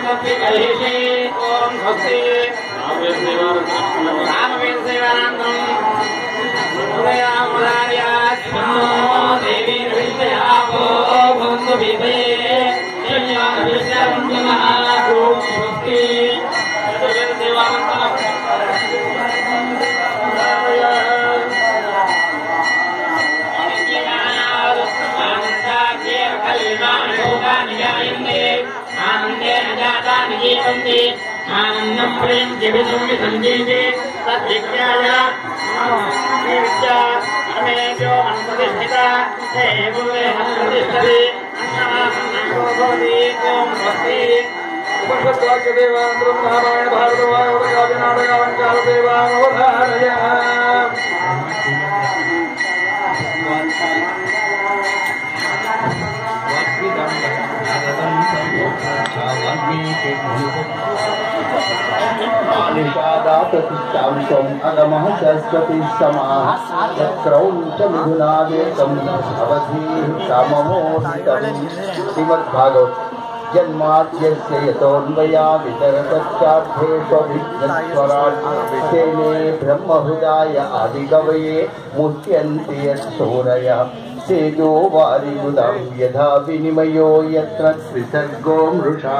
स्वस्ति कलिषे ओम स्वस्ति रामवेद सेवानंदम देवी विषयावो बंधु विदे स्वस्ति आनंदम प्रेम जीवितम संजीवे तद्विज्ञाय हमें जो अनुप्रतिष्ठिता हे भूमे अनुप्रतिष्ठति ओम स्वस्ति उपस्वाक्य देवांतरम नारायण भारत वायुर्गाद नाटक अलंकार देवावधारय प्रतिष्ठांशम अगमः सरस्वती समाः क्रौंच मिथुनादेकम् अवधि काममोहितम् श्रीमद्भागवत जन्माद्यस्य यतोऽन्वयादितरतश्चार्थेष्वभिघ्नस्वराट् तेने ब्रह्महृदाय आदिकवये मुह्यन्ति यत्सूरयः तेजो वारिमृदां यथा विनिमयो यत्र त्रिसर्गो मृषा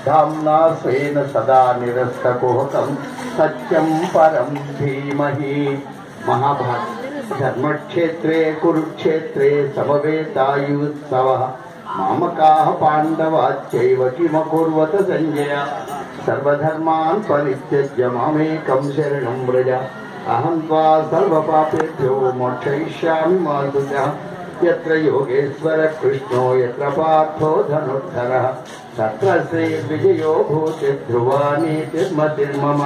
धाम्ना स्वेन सदा निरस्तकुहकं सत्यं परं धीमहि। महाभारत धर्मक्षेत्रे कुरुक्षेत्रे समवेतायुत्सवः मामकाः पाण्डवाश्चैव किमकुर्वत संजय सर्वधर्मान् परित्यज्य मामेकं शरणं व्रज अहं त्वा सर्वपापेभ्यो मोक्षयिष्यामि मा शुचः यत्र योगेश्वर कृष्णो यत्र पार्थो धनुर्धरः तत्र श्रीर्विजयो भूति ध्रुवा नीतिर्मतिर्मम।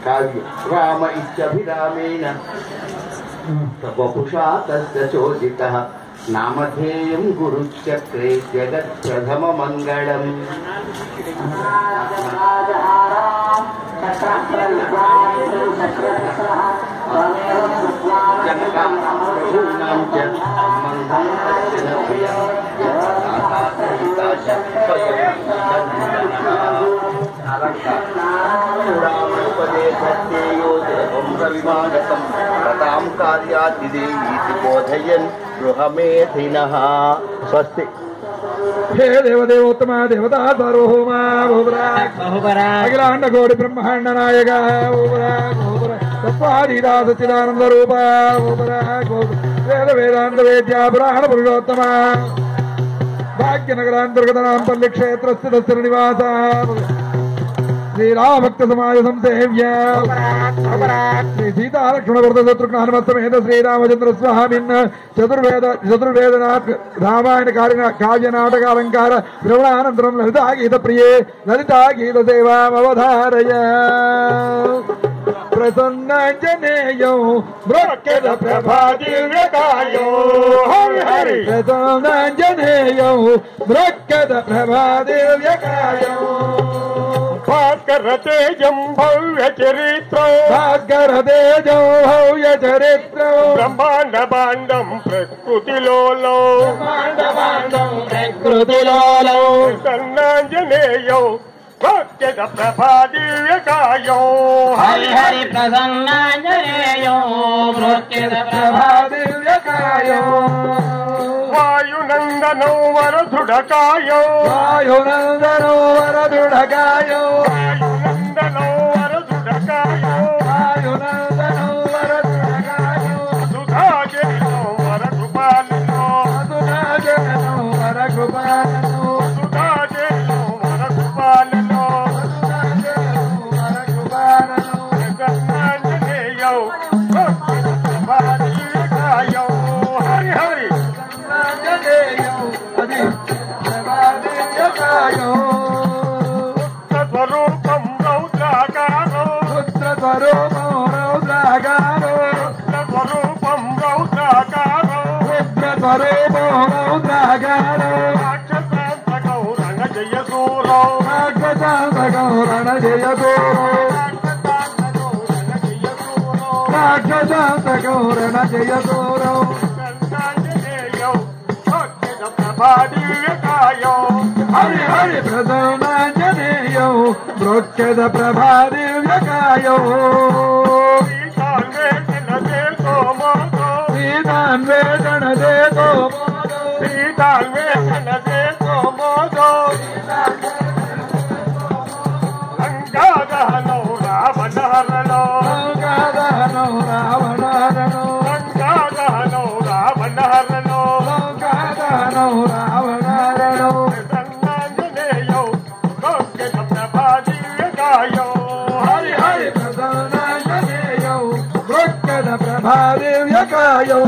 काव्य राम इत्यभिरामेण वपुषा तस्य चोदितः नामधेयं गुरुचक्रे जगत्प्रथममङ्गलम्। स्वस्ति हे देवदेवोत्तम देवता सार्वभौमा अखिलांड कोटि ब्रह्मांड नायक तत्वाधीता सच्चिदानंद रूप वेद वेदांत वेद्या पुराण पुरुषोत्तम भाग्यनगरांतर्गत नामपल्ली क्षेत्र स्थित श्रीनिवास श्रीरामभक्त समाज संसेव्य श्री सीता लक्ष्मण वरद शत्रुघ्न हनुमत समेत श्रीरामचंद्र स्वामिन् चतुर्वेद रामायण काव्य नाटक अलंकार श्रवणानंतरम ललिता गीत प्रिये ललिता गीत सेवामवधारय। प्रसन्नाञ्जनेयो मृक्यद प्रभादिव्यकायो हरि हरि प्रसन्नाञ्जनेयो मृक्यद प्रभादिव्यकायो भास्कर तेजं भव्य चरित्रो भास्कर तेजं भव्य चरित्रो ब्रह्मांड बांडं प्रकृतिलोलो ब्रह्मांड बांडं प्रकृतिलोलो प्रसन्नाञ्जनेयो भक्त्यद प्रभादिव्यकायो हरि हरि प्रसन्नाञ्जनेयो भक्त्यद प्रभादिव्यकायो वायुनंदनो वरदृढकायो वायुनंदनो वरदृढकायो वायुनंदनो वरदृढकायो वायुनंदनो वरदृढकायो सुधाजनो वरकृपालनो सुधाजनो वरकृपालनो सुधाजनो वरकृपालनो सुधाजनो वरकृपालनो प्रसन्नाञ्जनेयो भक्त्यद प्रभादिव्यकायो हरि हरि स्वरूपं रौद्राकारो रुद्रस्वरूपं रौद्राकारो रुद्रस्वरूपं रौद्राकारो रुद्रस्वरूपं रौद्राकारो राक्षसान्तकौरणजयसूरो राक्षसान्तकौरणजयसूरो राक्षसान्तकौरणजयसूरो प्रभादिव्यकाय హరి హరి ప్రసన్నాంజనేయో ప్రోక్షద ప్రభాదివ్యకాయో సీతాన్వేషణదే సోమోదో లంకాదహనో రావణహరణో ప్రసన్నాంజనేయో ప్రోక్షద ప్రభాదివ్యకాయో హరి హరి ప్రసన్నాంజనేయో ప్రోక్షద ప్రభాదివ్యకాయో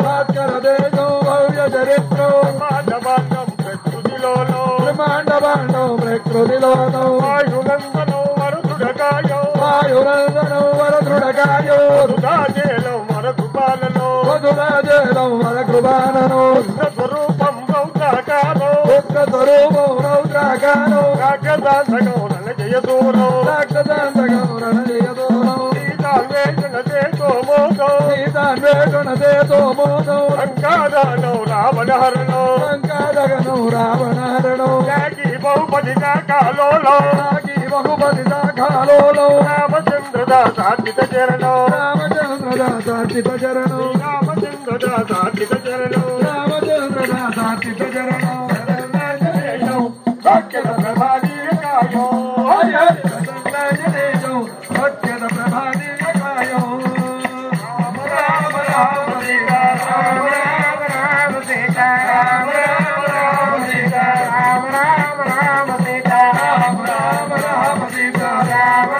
భాస్కరదేశం భవ్యచరిత్రో మాధవాండం ప్రకృతిలోనో బ్రహ్మాండబాండో ప్రకృతిలోనో వాయునందనో వరదుడకాయో సుధాజేలం వరకృపాలలో వధురాజేలం వరకృపానో స్వరూపం రౌద్రాకారో రాక్షసాంతకో నల జయదూరో సీతాన్వేషణదే సోమోదో లంకాదహనో రావణహరణో యాగి బహుపతి కాకాలోలో రామచంద్రదాసార్జిత చరణో రామచంద్రదాసార్జిత చరణో ప్రభాదివ్యకాయో రామ రామ సీతా రామ రామ సీతా రామ రామ సీతా రామ రామ సీతా రామ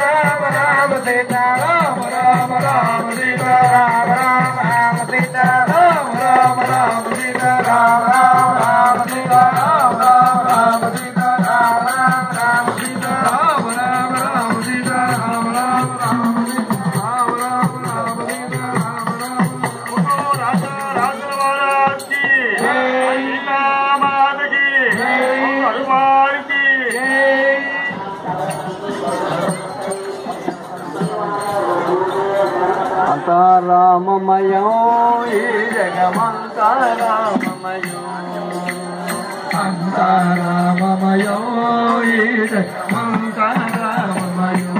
రామ సీతా రామ రామ సీతా రామ రామ సీతా రామ రామ సీతా రామ రామ సీతా రామ రామ సీతా రామ రామ సీతా రామ రామ సీతా రామ రామ సీతా రామ రామ అంతరామమయం ఈ జగమంతా రామమయం అంతరామమయో ఈ జగమంతరామమయో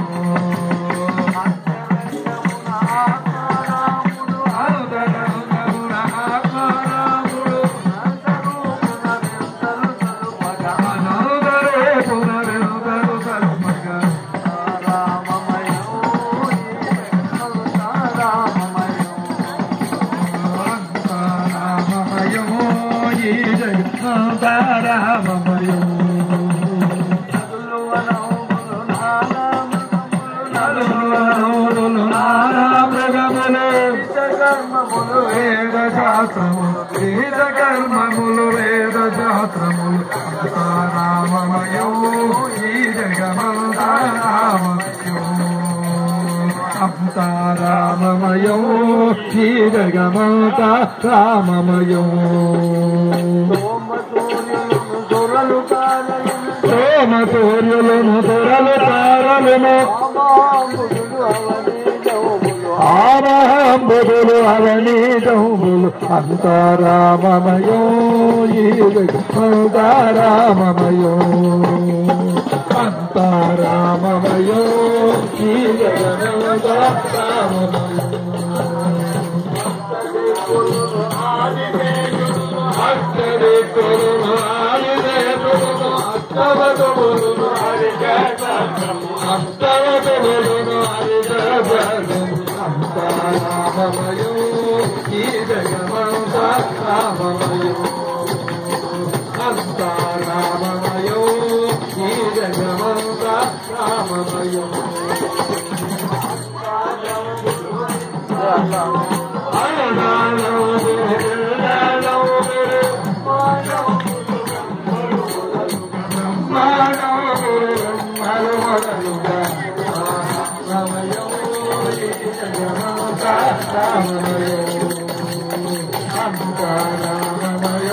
కర్మములు వేద శాస్త్రములు రామమయో ఈ జగమంతా రామమయో అంతారామమయో ఈ జగమంతా రామమయో సోమసూర్యులను దొరలు తారలను ఆమహంబులు అవనీ జంబులు అంతరామమయో ఈ అంతరామమయో అంతరామమయో ఈ రామమయో ఈ జగమంతా రామమయో అంతరామమయో ఈ జగమంతా రామమయో రామమయో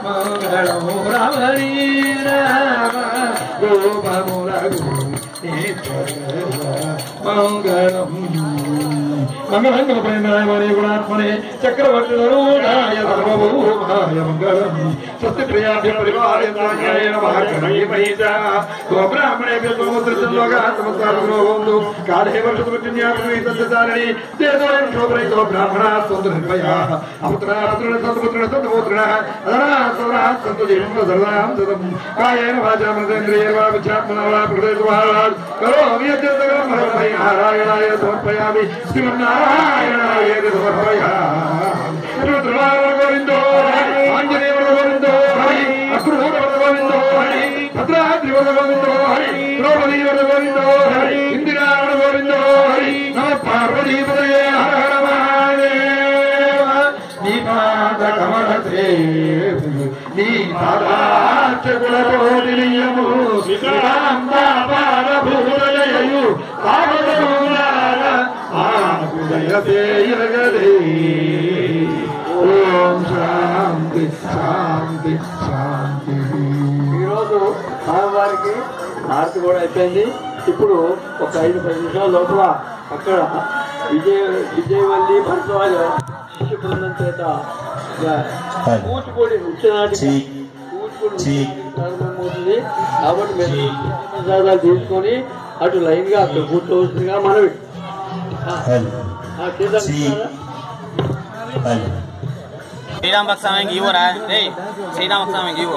మంగళం రమణీ రామ గోపమురగు మంగళం మంగళంగమనే గుణాత్మనే చక్రవర్తినాయ సర్వభూమాయ మంగళం స్వస్తి ప్రియాభ్య పరివారేంద్రాయ నమః కణీమహీత గోబ్రాహ్మణేభ్య సోమస్త్రలోగా నమస్కారములు కాళే వర్షతుమిత్యాపరితదారిణి దేవోయం శోభరైతో బ్రాహ్మణా సంతు నిర్భయాః అపుత్రాపుత్రుణ సంతుపుత్రుణ సంతుపుత్రుణ అదనా సంతు జీవం సర్వాం సదం కాయేన వాచా మనసేంద్రియైర్వా విచాత్మనా వా ప్రకృతిర్వా కరోమి యజ్ఞం నారాయణాయ సమర్పయామి శ్రీమన్నారాయణాయ సమర్పయామి గోవిందో ఆంజనేయ గోవిందో అక్రూర గోవిందో భద్రాద్రి గోవిందో ద్రౌపదీ గోవిందో ఇందిరా గోవిందో నమ పార్వతీపదయే హర హర మహాదేవ నీపాద కమలతే నీపాదాచకులతోనియము శ్రీరాంబాపారభూతయయు పావనమూలాల ఆకుదయతే యగదే ఓం శాంతి శాంతి శాంతి. ఈరోజు స్వామివారికి హారతి కూడా అయిపోయింది. ఇప్పుడు ఒక 5-10 నిమిషాల లోపల అక్కడ విజయవల్లి భరద్వాజ శిష్య బృందం చేత కూచిపూడి నృత్యనాటికి ప్రారంభమవుతుంది. కాబట్టి మేము ప్రసాదాలు తీసుకొని అటు లైన్ గా అక్కడ కూర్చోవలసిందిగా మనవి. శ్రీరామ్ భక్త స్వామికి ఇవ్వరా? శ్రీరామ్ భక్త స్వామికి ఇవ్వ.